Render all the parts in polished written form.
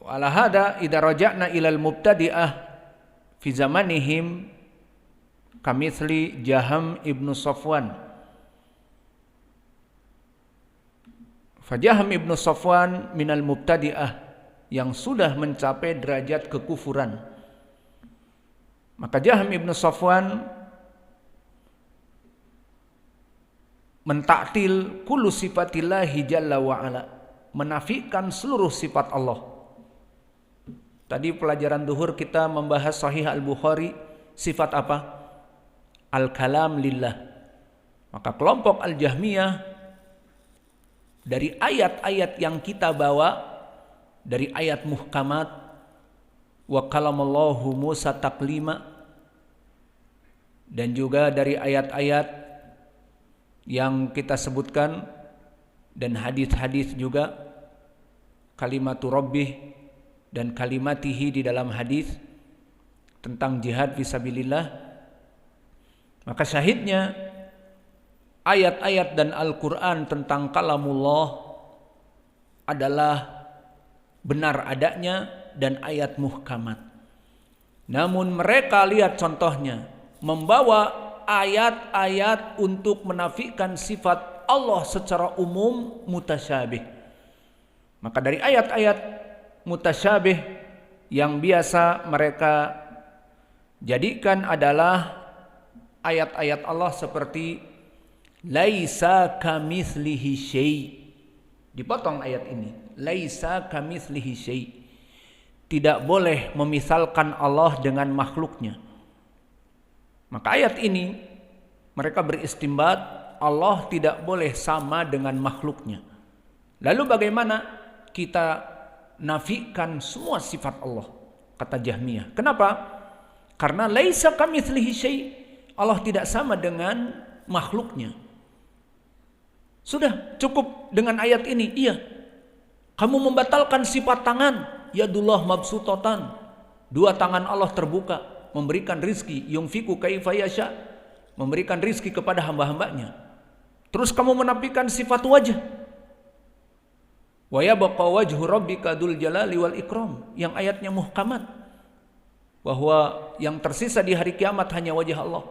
Ala hada idza raja'na ilal mubtadi'ah fi zamanihim kamitsli Jaham ibnu Safwan. Fajaham ibnu Safwan minal mubtadi'ah, yang sudah mencapai derajat kekufuran. Maka Jaham ibnu Safwan mentaktil kullu sifatillahi jalla wa ala, menafikan seluruh sifat Allah. Tadi pelajaran duhur kita membahas Sahih Al-Bukhari, sifat apa? Al-kalam lillah. Maka kelompok Al-Jahmiyah dari ayat-ayat yang kita bawa, dari ayat muhkamat, wa kalamallahu Musa taklima, dan juga dari ayat-ayat yang kita sebutkan dan hadis-hadis juga, kalimatu rabbih dan kalimatihi di dalam hadis tentang jihad fisabilillah. Maka syahidnya ayat-ayat dan Al-Quran tentang kalamullah adalah benar adanya dan ayat muhkamat. Namun mereka lihat contohnya, membawa ayat-ayat untuk menafikan sifat Allah secara umum mutasyabih. Maka dari ayat-ayat mutasyabih yang biasa mereka jadikan adalah ayat-ayat Allah seperti laisa kamitslihi syai'. Dipotong ayat ini, laisa kamitslihi syai'. Tidak boleh memisalkan Allah dengan makhluknya. Maka ayat ini mereka beristimbat Allah tidak boleh sama dengan makhluknya. Lalu bagaimana kita nafikan semua sifat Allah, kata Jahmiyah? Kenapa? Karena laisa kamitslihi syai', Allah tidak sama dengan makhluknya. Sudah cukup dengan ayat ini. Iya, kamu membatalkan sifat tangan, yadullah mabsutatan, dua tangan Allah terbuka memberikan rizki, yunfiku kaifa yasha, memberikan rizki kepada hamba-hambanya. Terus kamu menafikan sifat wajah, wa yabqa wajhu rabbika dzul jalali wal ikram, yang ayatnya muhkamat, bahwa yang tersisa di hari kiamat hanya wajah Allah.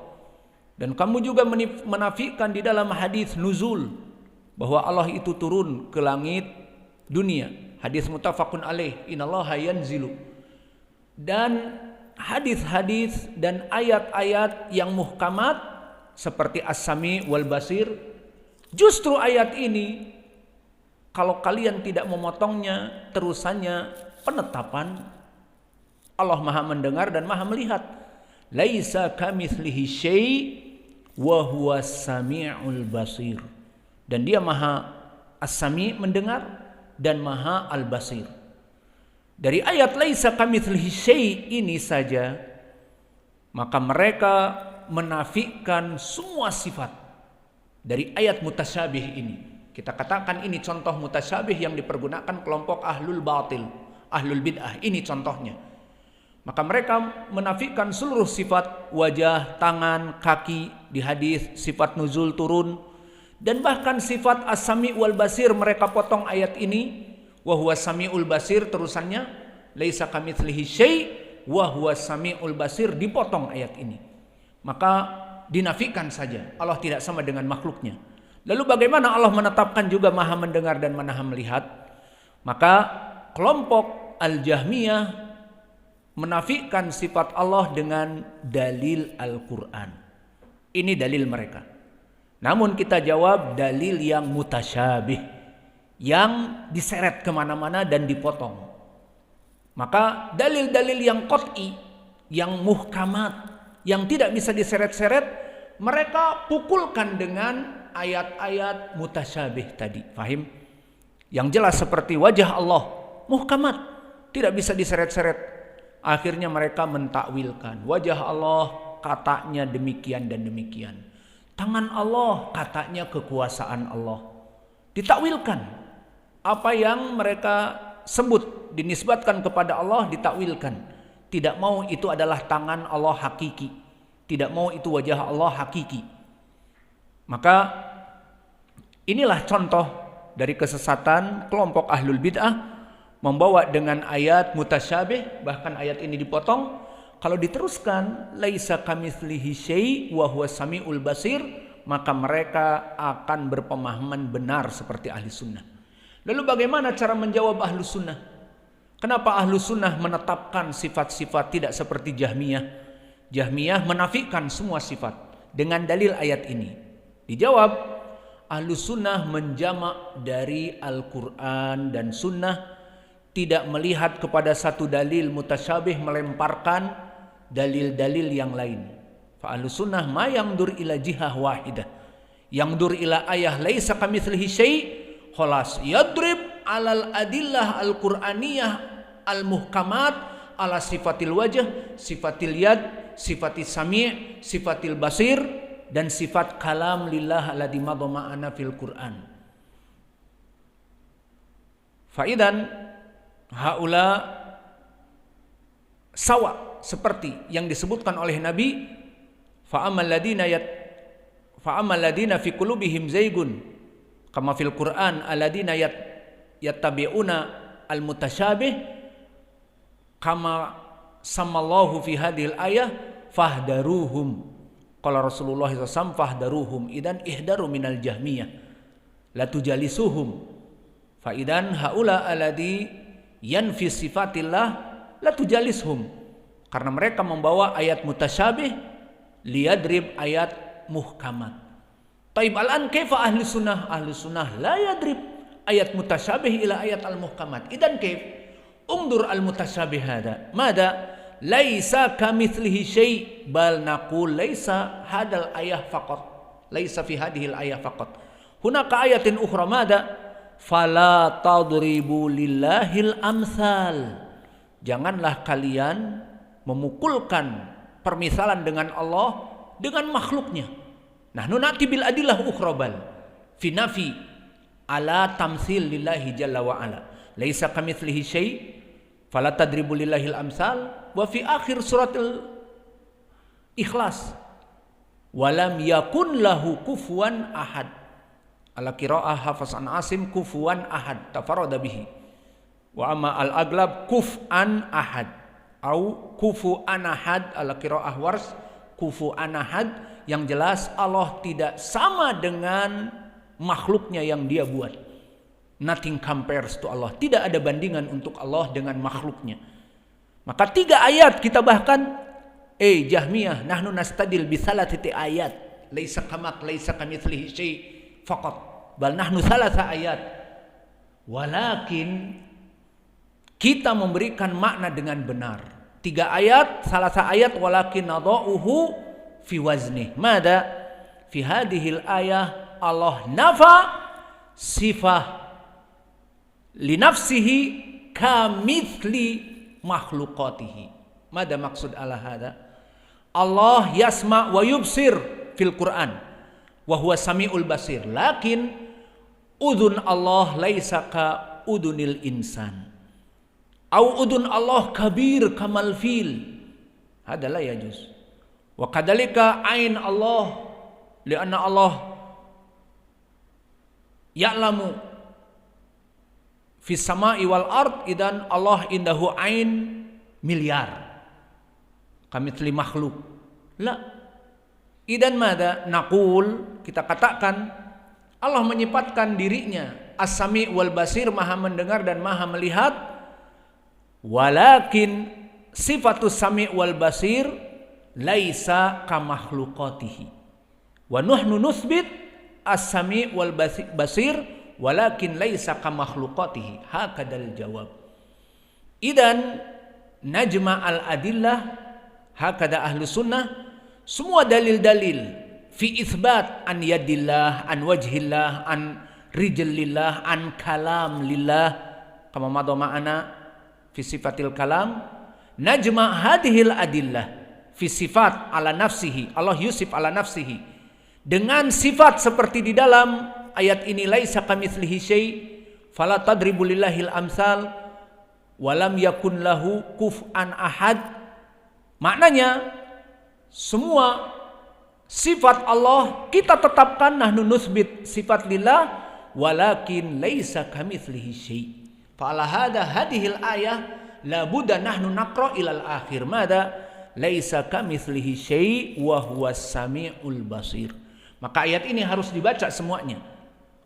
Dan kamu juga menafikan di dalam hadis nuzul, bahwa Allah itu turun ke langit dunia, hadis muttafaqun alaih, innallaha yanzilu. Dan hadis-hadis dan ayat-ayat yang muhkamat seperti As-Sami wal Basir, justru ayat ini kalau kalian tidak memotongnya, terusannya penetapan Allah Maha mendengar dan Maha melihat. Laisa kamitslihi syai' wa huwas sami'ul basir. Dan dia Maha As-Sami, mendengar, dan Maha Al-Basir. Dari ayat laisa kamitslihi syai' ini saja, maka mereka menafikan semua sifat dari ayat mutasyabih ini. Kita katakan ini contoh mutasyabih yang dipergunakan kelompok ahlul batil, ahlul bid'ah. Ini contohnya. Maka mereka menafikan seluruh sifat wajah, tangan, kaki di hadis, sifat nuzul turun, dan bahkan sifat as-sami wal basir mereka potong ayat ini. Wa huwas samiul basir, terusannya laisa kamitslihi syai' wa huwas samiul basir, dipotong ayat ini. Maka dinafikan saja Allah tidak sama dengan makhluknya. Lalu bagaimana Allah menetapkan juga Maha mendengar dan Maha melihat? Maka kelompok Al-Jahmiyah menafikan sifat Allah dengan dalil Al-Quran. Ini dalil mereka. Namun kita jawab dalil yang mutasyabih, yang diseret kemana-mana dan dipotong. Maka dalil-dalil yang qat'i, yang muhkamat, yang tidak bisa diseret-seret, mereka pukulkan dengan ayat-ayat mutasyabih tadi. Fahim? Yang jelas seperti wajah Allah, muhkamat, tidak bisa diseret-seret. Akhirnya mereka mentakwilkan wajah Allah, katanya demikian dan demikian. Tangan Allah, katanya kekuasaan Allah. Ditakwilkan. Apa yang mereka sebut dinisbatkan kepada Allah ditakwilkan. Tidak mau itu adalah tangan Allah hakiki, tidak mau itu wajah Allah hakiki. Maka inilah contoh dari kesesatan kelompok ahlul bid'ah, membawa dengan ayat mutasyabih, bahkan ayat ini dipotong. Kalau diteruskan laisa kamitslihi syai' wa huwas samiul basir, maka mereka akan berpemahaman benar seperti ahli sunnah. Lalu bagaimana cara menjawab ahlu sunnah? Kenapa ahlu sunnah menetapkan sifat-sifat tidak seperti Jahmiyah? Jahmiyah menafikan semua sifat dengan dalil ayat ini. Dijawab, ahlu sunnah menjamak dari Al-Quran dan sunnah, tidak melihat kepada satu dalil mutasyabih melemparkan dalil-dalil yang lain. Fa ahlu sunnah ma yangdur ila jihah wahidah, yangdur ila ayah laisa kamitslihi syai', khalas yadrib alal adillah al-Qur'aniyah al-muhkamat ala sifatil wajh, sifatil yad, sifatil sami', sifatil basir, dan sifat kalam lillah alladzi madma'ana fil Qur'an. Faidan haula sawa, seperti yang disebutkan oleh Nabi, fa'amal ladina fi qulubihim zaygun kama fil Qur'an alladina yattabi'una al-mutasyabih kama samallahu fi hadhil ayah fahdaruhum. Qala Rasulullah SAW fahdaruhum idan ihdaru minal jahmiyah la tujalisuhum. Fa idan haula alladhi yanfi sifatillah la tujalishum. Karena mereka membawa ayat mutasyabih liyadrib ayat muhkamat. Taib al-an kaifa ahli sunnah? Ahli sunnah la yadrib ayat mutasyabih ila ayat al-muhkamat. Idan kaif? Umdur al-mutasyabih hada. Mada? Laisa kamitslihi syai' bal naqul laisa hadal ayah faqat. Laisa fi hadhil ayah faqat. Hunaka ayatin ukhra mada? Fala tadribu lillahil amsal. Janganlah kalian memukulkan permisalan dengan Allah dengan makhluknya. Nahnu na'ti bil adillah ukhra bal fi nafi ala tamtsil lillahi jalla wa ala. Laisa kamitslihi syai' fala tadribu lillahil amsal. Wa fi akhir suratul Ikhlas walam yakun lahu kufuwan ahad. Ala qiraah Hafs an Asim kufuwan ahad tafarrada bihi. Wa amma al aglab kuf'an ahad au kufu'an ahad. Ala qiraah Wars kufu'an ahad, yang jelas Allah tidak sama dengan makhluknya yang dia buat. Nothing compares to Allah. Tidak ada bandingan untuk Allah dengan makhluknya. Maka 3 ayat kita bahkan Jahmiyah nahnu nastadil bi salatati ayat laisa kamitslihi syai' faqat bal nahnu salasa ayat. Walakin kita memberikan makna dengan benar. 3 ayat, salasa ayat walakin nadauhu fi wazni. Mada? Fi hadhil ayah Allah nafa sifah li nafsihi kamitsli makhluqatihi. Mada maksud ala hada? Allah yasma wa yubsir fil Quran wa huwa samiul basir, lakin udhun Allah laisa ka udunil insan au udun Allah kabir kamal fil. Hada la yajuz. Wa kadalika ain Allah lianna Allah ya'lamu fis sama'i wal ard, idan Allah indahu ain miliar kamitsli makhluk. La. Idan mada naqul, kita katakan Allah menyifatkan dirinya as-sami' wal basir, maha mendengar dan maha melihat. Walakin sifatus sami' wal basir laisa ka makhluqatihi. Wa nuhnu nuthbit as-sami' wal basir walakin laisa ka makhluqatihi. Hakadal jawab. Idan najma al adillah, hakada ahlu sunnah, semua dalil-dalil fi itsbat an yadillah, an wajhillah, an rijlillah, an kalam lillah, kama madha ma'ana fi sifatil kalam. Najma hadhil adillah fi sifat ala nafsihi, Allah yusif ala nafsihi, dengan sifat seperti di dalam ayat ini laisa kamitslihi syai' fala tadribu lillahil amsal walam yakun lahu kuf'an ahad. Maknanya semua sifat Allah kita tetapkan, nahnu nusbit sifat lillah walakin laisa kamitslihi syai'. Fa'ala hadhil ayah la budda nahnu naqra ilal akhir. Mada laisa kamitslihi syai' wa huwas samiul basir. Maka ayat ini harus dibaca semuanya.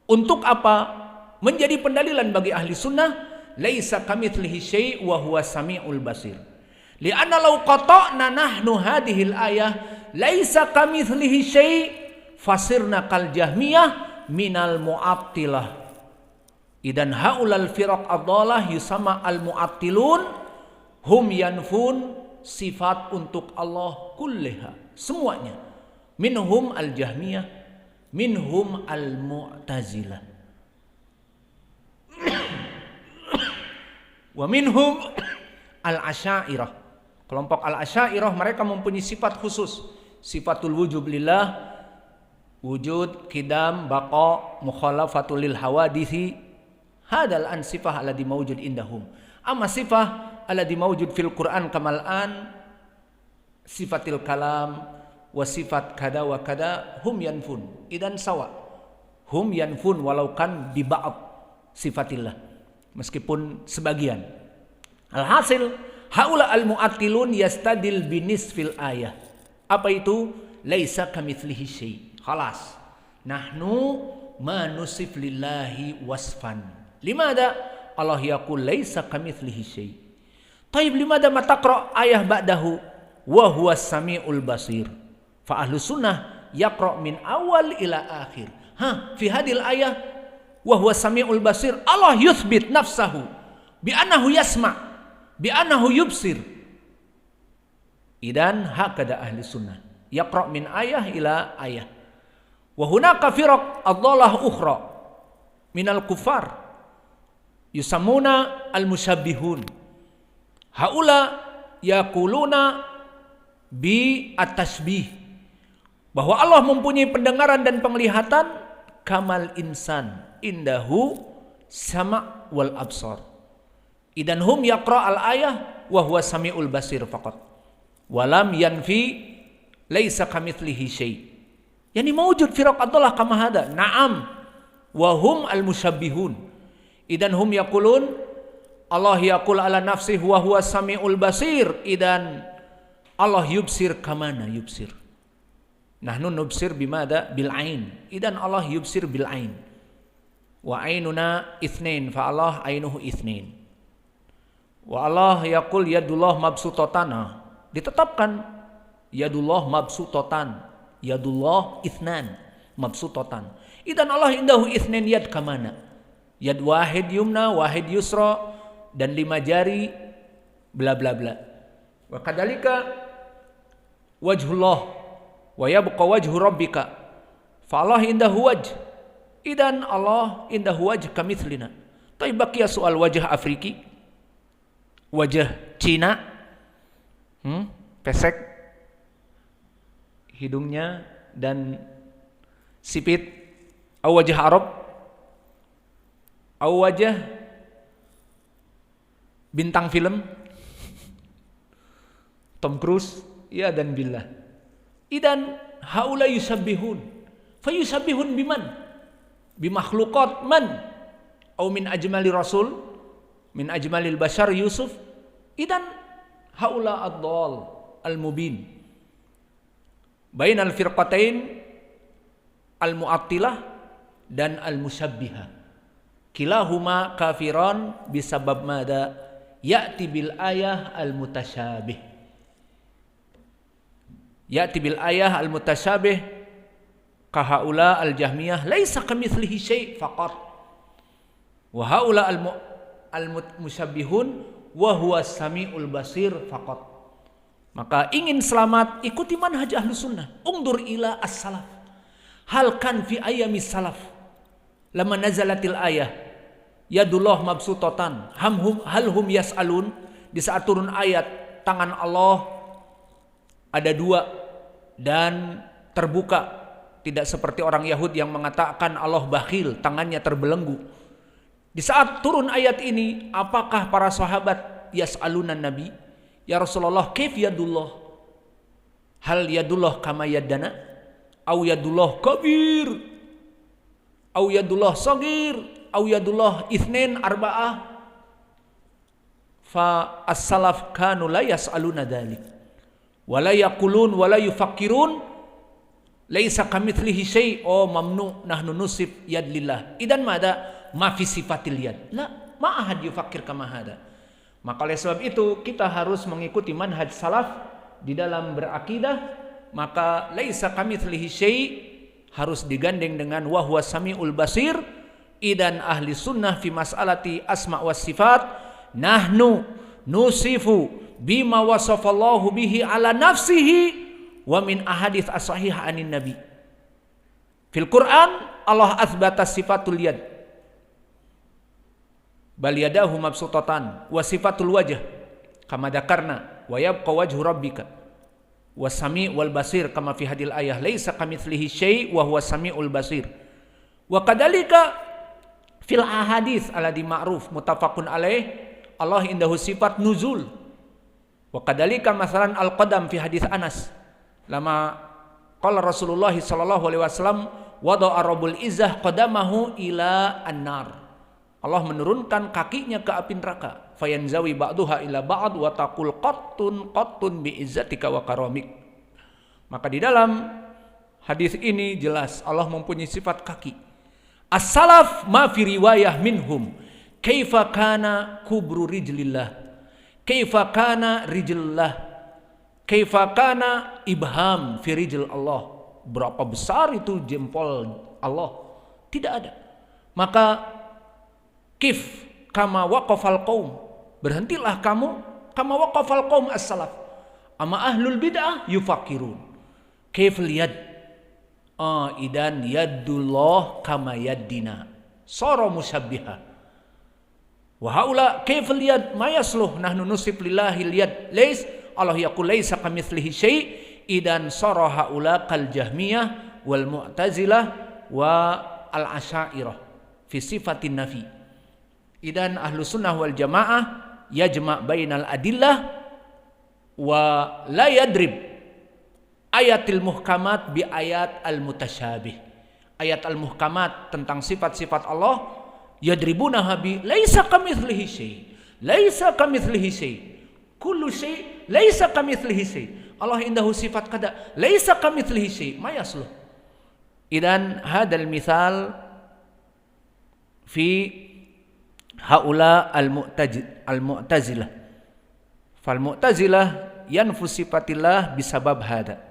Untuk apa? Menjadi pendalilan bagi ahli sunnah, laisa kamitslihi syai' wa huwas samiul basir. Li'anna law qata'na nahnu hadhil ayah laisa kamitslihi syai' fasirna kal jahmiyah minal mu'attilah. Idan haulal firaq adhalah yusama al mu'attilun hum yanfun sifat untuk Allah kulliha, semuanya. Minhum al jahmiyah, minhum al mu'tazilah, wa minhum al asyairah. Kelompok al asyairah mereka mempunyai sifat khusus, sifatul wujub lillah, wujud, qidam, baqa, mukhalafatul lil hawadithi. Hadal an sifah alladhi mawjud indahum. Amma sifah alladhi mawjud fil Quran kamal an sifatil kalam wa sifat kada wa kada hum yanfun. Idan sawa. Hum yanfun walau kan bi ba'd sifatillah. Meskipun sebagian. Alhasil haula al mu'attilun yastadil binis fil ayah. Apa itu? Laisa kamitslihi syai'. Khalas. Nahnu manusif lillahi wasfan. Limada Allah yaqul laisa kamitslihi syai'. Taib limada mataqra ayah ba'dahu wa huwas samiul basir. Fa ahlus sunnah yaqra min awal ila akhir. Fi hadil ayah wa huwas samiul basir Allah yuthbit nafsahu bi annahu yasma' bi annahu yubsir. Idan hakada ahli sunnah yaqra min ayah ila ayah. Wa hunaka firaq adhalah ukhra minal kufar yusamuna al-musyabbihun. Haula yaquluna bi at-tasbih, bahwa Allah mempunyai pendengaran dan penglihatan kamal insan indahu sama' wal absar. Idan hum yaqra al-ayah wa huwa sami'ul basir faqat. Walam yanfi laisa kamitslihi syai'. Yani mawjud firaq adallah kama hada. Na'am wa hum al-musyabbihun. Idan hum yaqulun Allah yaqul ala nafsihi wa huwa samiul basir. Idan Allah yubsir kamana yubsir. Nahnu nubsir bimada bil ain. Idan Allah yubsir bil ain. Wa ainuna itsnain fa Allah ainuhu itsnain. Wa Allah yaqul yadullah mabsutatan. Ditetapkan yadullah mabsutatan. Yadullah itsnan mabsutatan. Idan Allah indahu itsnain yad kamana. Yad wahid yumna, wahid yusra, dan 5 jari, bla bla bla. Wa kadalika wajhullah wa yabqa wajhu rabbika. Fa Allah indahu wajh. Idan Allah indahu wajh kamithlina. Tapi baqiya soal wajah Afriki, wajah Cina, pesek hidungnya dan sipit, atau wajah Arab, atau wajah bintang film Tom Cruise, ya dan billah. Idan haula yusabbihun. Fa yusabbihun biman? Bimakhluqat man? Au min ajmali rasul? Min ajmalil bashar Yusuf? Idan haula ad-dhal al-mubin. Bainal firqatain al-mu'attilah dan al-musyabbihah. Kilahuma kafiran bisabab mada ya'ti bil ayah al-mutasyabih. Ya'ti bil ayah al-mutasyabih kahaula al-jahmiyah laisa kamitslihi syai' faqat. Wa haula al-musyabbihun wa huwa samiul basir faqat. Maka ingin selamat, ikuti manhaj ahlus sunnah. Ungdur ila as-salaf. Hal kan fi ayamis salaf lama nazalatil ayah yadullah mabsutatan halhum yas'alun. Di saat turun ayat tangan Allah ada 2 dan terbuka, tidak seperti orang Yahudi yang mengatakan Allah bakhil, tangannya terbelenggu. Di saat turun ayat ini, apakah para sahabat yas'alunan Nabi, ya Rasulullah, kaif yadullah? Hal yadullah kama yadana? Au yadullah kabir? Au yadullah sagir? Au yadullah itsnain arba'ah? fa as-salaf kanu la yas'aluna dzalik wa la yaqulun wa la yufakkirun laisa kamitslihi syai' mamnu nahnu nusif yad lillah idan mada ma fi sifatil yad la ma ahad yufakkir kama hada. Maka oleh sebab itu kita harus mengikuti manhaj salaf di dalam berakidah. Maka laisa kamitslihi syai' harus digandeng dengan wa huwa samiul basir. Idan ahli sunnah fi mas'alati asma was sifat nahnu nusifu bima wasafallahu bihi ala nafsihi wa min ahadits as-sahihah anin nabi. Fil Quran Allah atsbata sifatul yad bal yadahu mabsutatan wa sifatul wajh kama dzakarna wa yabqa wajhu rabbika wasami wal basir kama fi hadil ayah laisa kamitslihi syai' wa huwa samiul basir. Wa kadzalika fil ahadits alladhi ma'ruf muttafaqun alaih Allah indahu sifat nuzul. Wa kadzalika masalan al qadam fi hadits Anas lama qala Rasulullah sallallahu alaihi wasallam wada'a rabbul izzah qadamahu ila an-nar. Allah menurunkan kakinya ke api neraka. Fayanzawi ba'duha ila ba'd wa taqul qattun bi izzatika wa karamik. Maka di dalam hadis ini jelas Allah mempunyai sifat kaki. As-salaf ma fi riwayah minhum kaifa kana kubru rijlillah, kaifa kana rijlillah, kaifa kana ibham fi rijl Allah. Berapa besar itu jempol Allah? Tidak ada. Maka kif kama waqafal qaum, berhentilah kamu kama waqafal qaum as-salaf. Ama ahlul bid'ah yufakirun kaifal yad, idan yadullah kama yaddina sara musabbiha wa haula kaifal yad ma yasluh nahnu nusib lillahi al-yad lais Allah yaqul laisa kamitslihi syai' idan sara haula kal jahmiyah wal mu'tazilah wa al-asy'ariyah fi sifatin nafi. Idan ahlu sunnah wal jamaah yajma' bainal adillah wa la yadrib ayatil muhkamat bi ayat al mutasyabih. Ayat al muhkamat tentang sifat-sifat Allah yadribunaha bi laisa kamitslihi syai', laisa kamitslihi syai', kullu syai' laisa kamitslihi syai'. Allah indahu sifat kada laisa kamitslihi syai', ma yasluh. Idan hadal misal fi haula al-mu'tazilah. Fal mu'tazilah yanfu sifatillah bisabab hada.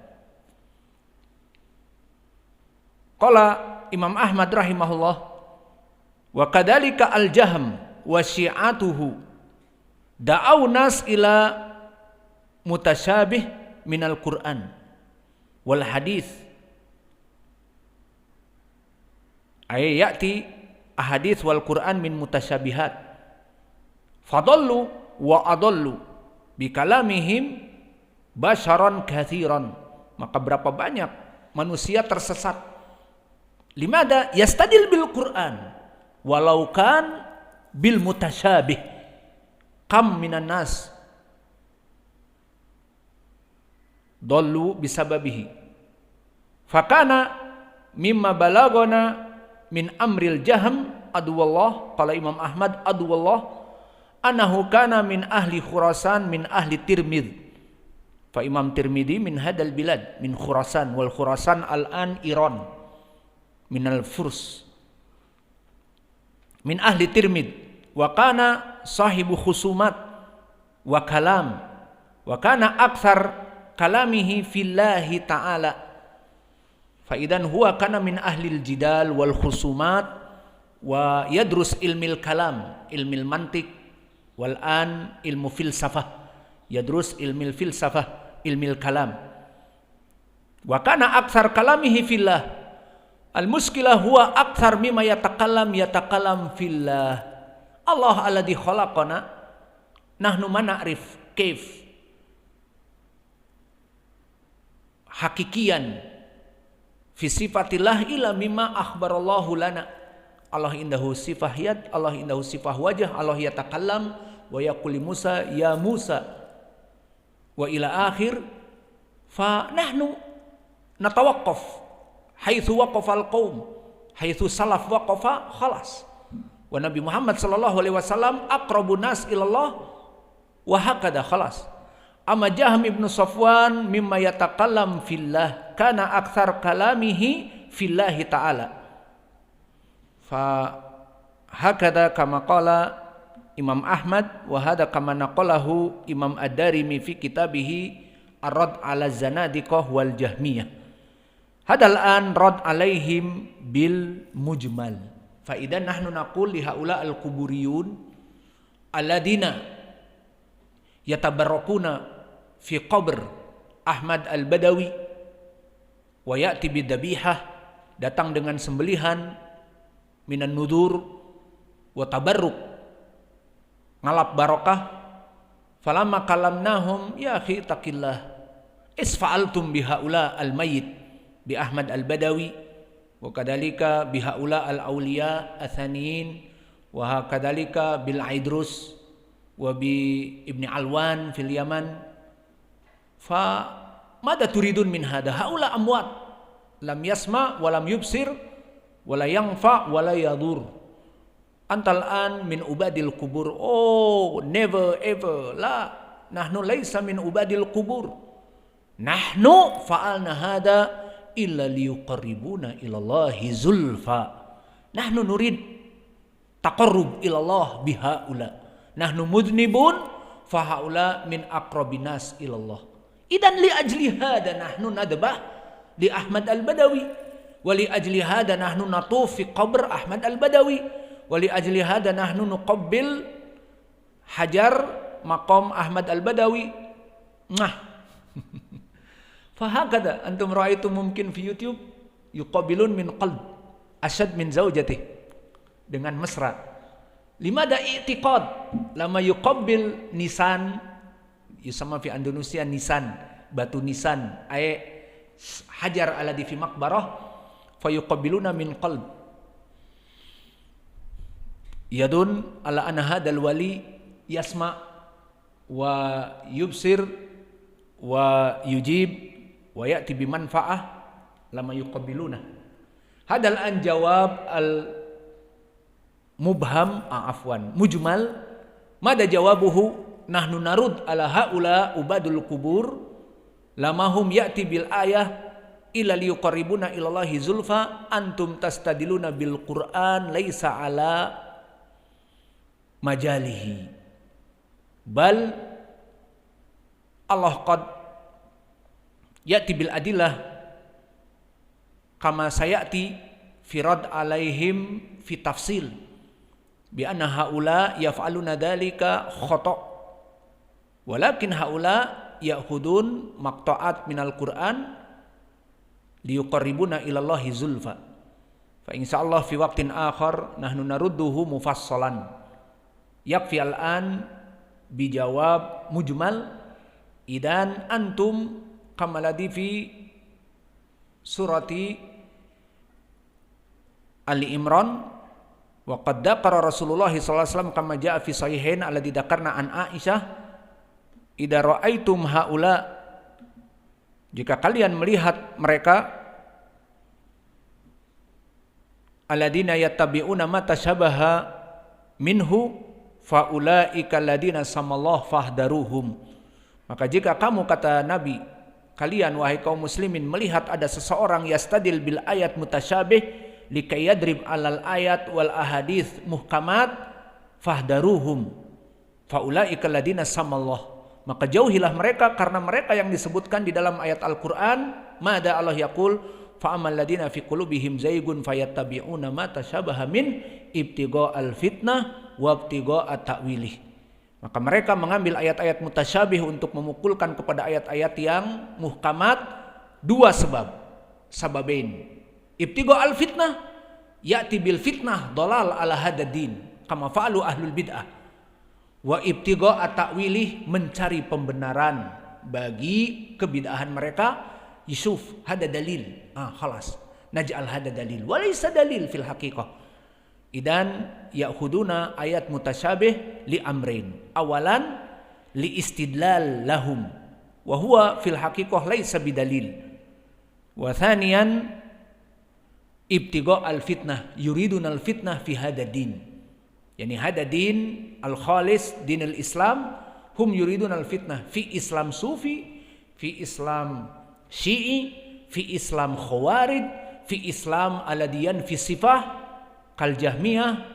Qala Imam Ahmad rahimahullah wa kadzalika al-jahm wa syi'atuhu da'aw nas ila mutasyabih minal Qur'an wal hadis ay ya'ti ahadits wal Quran min mutasyabihat fadallu wa adallu bi kalamihim basharan katsiran. Maka berapa banyak manusia tersesat. Limada yastadil bil Quran walau kan bil mutasyabih kam minan nas dallu bisababihi fakana mimma balagona min amril jahm aduwallah. Qala Imam Ahmad aduwallah anahu kana min ahli Khurasan min ahli Tirmidz. Fa Imam Tirmidzi min hadal bilad min Khurasan wal Khurasan al-an Iran min al-Furs min ahli Tirmidz wa kana sahibu khusumat wa kalam wa kana aktsar kalamihi fillahi ta'ala. Faidan huwa kana min ahlil jidal wal khusumat wa yadrus ilmil kalam ilmil mantik wal an ilmu filsafah yadrus ilmil filsafah ilmil kalam wa kana aktsar kalamihi fillah al muskilah huwa aktsar mimma yatakallam fillah. Allah alladzi khalaqana nahnu ma na'rif kaif hakikian fi sifatillah ila mimma akhbarallahu lana. Allah indahu sifah yad, Allah indahu sifah wajah, Allah yatakallam wa yaqul Musa ya Musa wa ila akhir. Fa nahnu natawaqqaf haitsu waqafa al-qaum, haitsu salaf waqafa khalas. Wa Nabi Muhammad sallallahu alaihi wasallam aqrabun nas ilallah wa hakada khalas. Amma Jahm ibn Safwan mimma yatakallam fillah kana akthar kalamihi fillahi ta'ala. Fa hakada kama qala Imam Ahmad wa hada kama naqalahu Imam Ad-Darimi fi kitabihi Ar-Rad 'ala Zanadiqah wal Jahmiyah. Hadal an rad 'alaihim bil mujmal. Fa idan nahnu naqul li haula al-quburiyun alladina yatabarrakuna fi qabr Ahmad al-Badawi wa ya'ti bidabihah, datang dengan sembelihan minan nudur wa tabarruk, ngalap barokah. Falamma kalamnahum ya akhi taqillah isfa'altum bihaula al-mayyit bi Ahmad al-Badawi wa kadalika bihaula al-awliya athaniyin wa kadalika bil Aidrus wa bi Ibni Alwan fil Yaman. Fa mada turidun min hada haula amwat lam yasma wa lam yubsir wa la yanfa wa la yadur. Antal an min ubadil kubur. Oh, never ever. La, nahnu laysa min ubadil kubur. Nahnu fa'alna hada illa liyuqarribuna ilallahi zulfa. Nahnu nurid taqarrub ilallah bihaula. Nahnu mudnibun fahaula min aqrabinas ilallah. Idan li ajli hada nahnu nadbah li Ahmad al-Badawi. Wa li ajli hada nahnu natuf fi qabr Ahmad al-Badawi. Wali ajli hada nahnu nuqabbil hajar maqam Ahmad al-Badawi. Nah. Fahakada antum ra'aitu mungkin fi YouTube yuqabilun min qalb asyad min zaujatih, dengan mesra. Limada i'tiqad lama yuqabbil nisan yusama fi Indonesia nisan, batu nisan ay hajar alladhi fi maqbarah fayuqabbiluna min qalb yadun ala anna hadal wali yasma wa yubsir wa yujib wa ya'ti bimanfa'ah lama yuqabbiluna. Hadal an jawab al mubham afwan mujmal mada jawabuhu nahnu narud ala haula ubadul kubur lamahum ya'ti bil ayah illa liyuqarribuna ilallahi zulfa antum tastadiluna bil Qur'an laisa ala majalihi bal Allah qad ya'ti bil adillah kama sayati firad alaihim fi tafsil bi anna haula yaf'aluna dzalika khata' walakin haula ya'khudun maqta'at minal Qur'an liyuqarribuna ilallahi zulfa fa insyaallah fi waqtin akhar nahnu narudduhu mufassalan. Yakfi al-an bijawab mujmal idan antum kamaladi fi surati Ali Imran wa qad dzakara Rasulullah sallallahu alaihi wasallam kama jaa fi sahihain alladzi dzakarna an Aisyah idza ra'aitum haula, jika kalian melihat mereka alladzina yattabi'una ma tashabaha minhu faulaika alladziina samallahu fahdaruhum, maka jika kamu, kata Nabi, kalian wahai kaum muslimin melihat ada seseorang yastadil bil ayat mutasyabih likay yadrib alal ayat wal ahadits muhkamat fahdaruhum faulaika alladziina samallahu, maka jauhilah mereka karena mereka yang disebutkan di dalam ayat Al-Qur'an. Mada Allah yaqul fa amal ladzina fi qulubihim zaygun fayattabi'una ma tashabaha min ibtigha'al fitnah wabtigo at-ta'wilih, maka mereka mengambil ayat-ayat mutasyabih untuk memukulkan kepada ayat-ayat yang muhkamat. Dua sebab, sababain, ibtigo al-fitnah ya'ti bil fitnah dalal ala hadadin kama fa'alu ahlul bid'ah, wa ibtigo at-ta'wilih mencari pembenaran bagi kebid'ahan mereka. Yusuf hada dalil, khalas naj'al hada dalil walaysa dalil fil haqiqah. Idan ya'khuduna ayat mutasyabih li amrin. Awalan li istidlal lahum wa huwa fil haqiqah laisa bidalil. Wa thaniyan ibtigha al fitnah yuridun al fitnah fi hada din. Yani hada din al khalis dinul Islam hum yuridun al-fitnah fi Islam Sufi, fi Islam Syi'i, fi Islam Khawarij, fi Islam Aladiyan fi Sifah kal Jahmiyah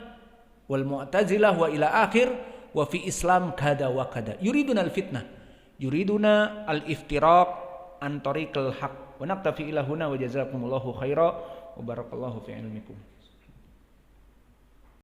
wal Mu'tazilah wa ila akhir, wa fi Islam kada wa kada. Yuridun al-fitnah, yuriduna al-iftiraq an tariqil haq. Wa naktafi ila huna wa jazakumullahu khaira wa barakallahu fi ilmikum.